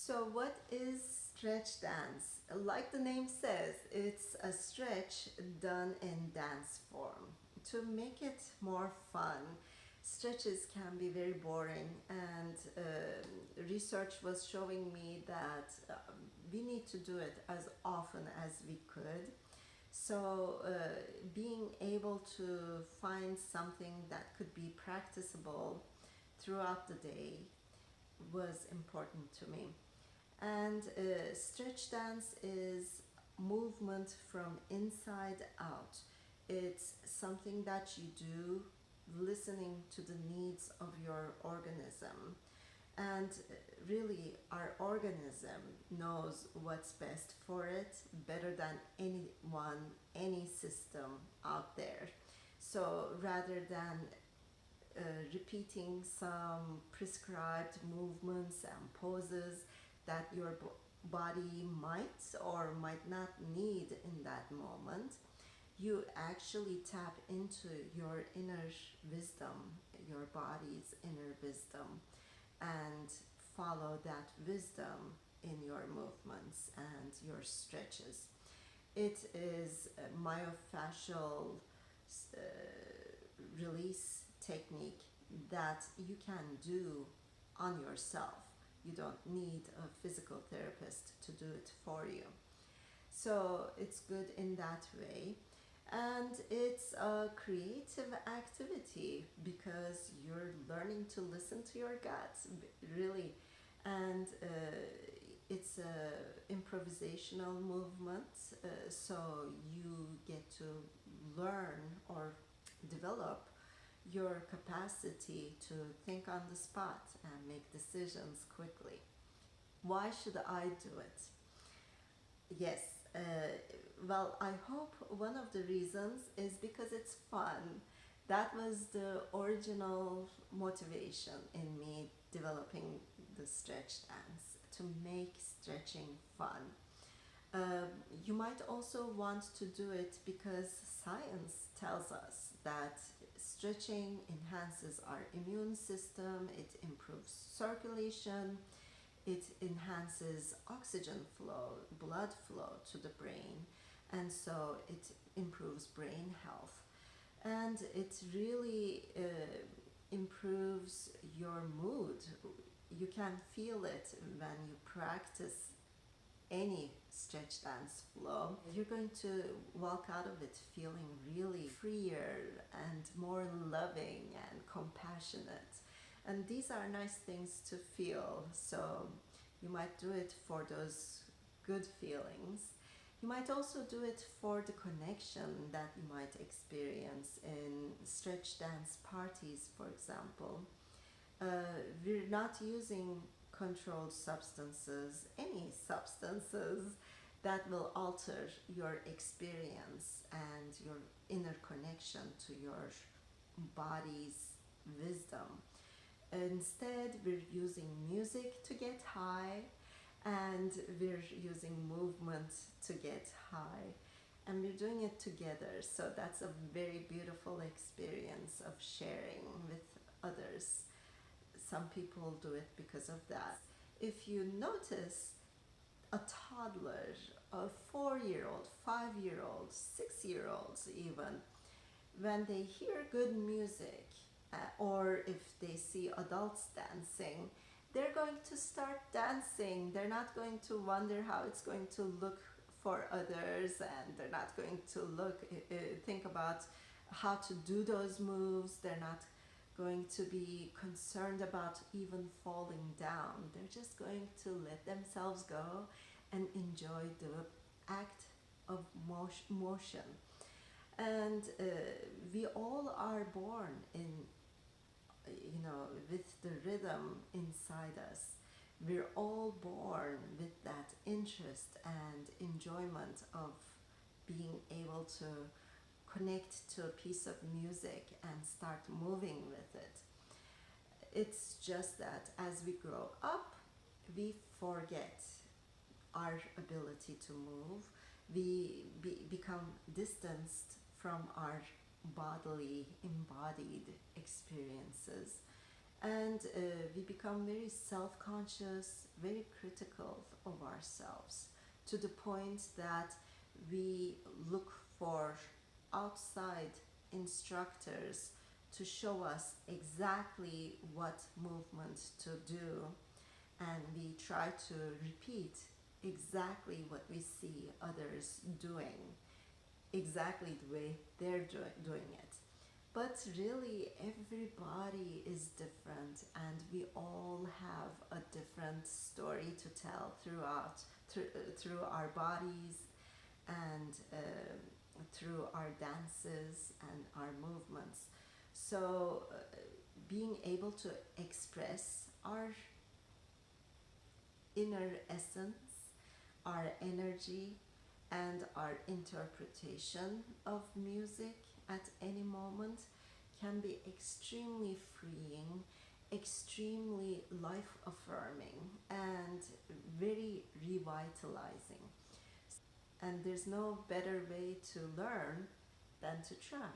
So, what is stretch dance? Like the name says, it's a stretch done in dance form. To make it more fun, stretches can be very boring, and research was showing me that we need to do it as often as we could. So, being able to find something that could be practicable throughout the day was important to me. And stretch dance is movement from inside out. It's something that you do listening to the needs of your organism. And really, our organism knows what's best for it better than anyone, any system out there. So rather than repeating some prescribed movements and poses that your body might or might not need in that moment, you actually tap into your inner wisdom, your body's inner wisdom, and follow that wisdom in your movements and your stretches. It is a myofascial uh, release technique that you can do on yourself. You don't need a physical therapist to do it for you. So it's good in that way. And it's a creative activity because you're learning to listen to your gut, really. And it's a improvisational movement, so you get to learn or develop your capacity to think on the spot and make decisions quickly. Why should I do it? Yes, well, I hope one of the reasons is because it's fun. That was the original motivation in me developing the stretch dance, to make stretching fun. Um, you might also want to do it because science tells us that stretching enhances our immune system, it improves circulation, it enhances oxygen flow, blood flow to the brain, and so it improves brain health. And it really improves your mood. You can feel it when you practice any stretch dance flow. You're going to walk out of it feeling really freer and more loving and compassionate. And these are nice things to feel. So you might do it for those good feelings. You might also do it for the connection that you might experience in stretch dance parties, for example. We're not using controlled substances, any substances that will alter your experience and your inner connection to your body's wisdom. Instead, we're using music to get high, and we're using movement to get high. And we're doing it together, so that's a very beautiful experience of sharing with others. Some people do it because of that. If you notice a toddler, a 4 year old, 5 year old, 6 year olds, even, when they hear good music or if they see adults dancing, they're going to start dancing. They're not going to wonder how it's going to look for others, and they're not going to think about how to do those moves. They're not going to be concerned about even falling down. They're just going to let themselves go and enjoy the act of motion. And we all are born in, with the rhythm inside us. We're all born with that interest and enjoyment of being able to connect to a piece of music and start moving with it. It's just that as we grow up, we forget our ability to move. We become distanced from our bodily embodied experiences, and we become very self-conscious, very critical of ourselves, to the point that we look for outside instructors to show us exactly what movement to do, and we try to repeat exactly what we see others doing, exactly the way they're doing it. But really, everybody is different, and we all have a different story to tell through our bodies, and through our dances and our movements. So, being able to express our inner essence, our energy, and our interpretation of music at any moment can be extremely freeing, extremely life affirming, and very revitalizing. And there's no better way to learn than to try.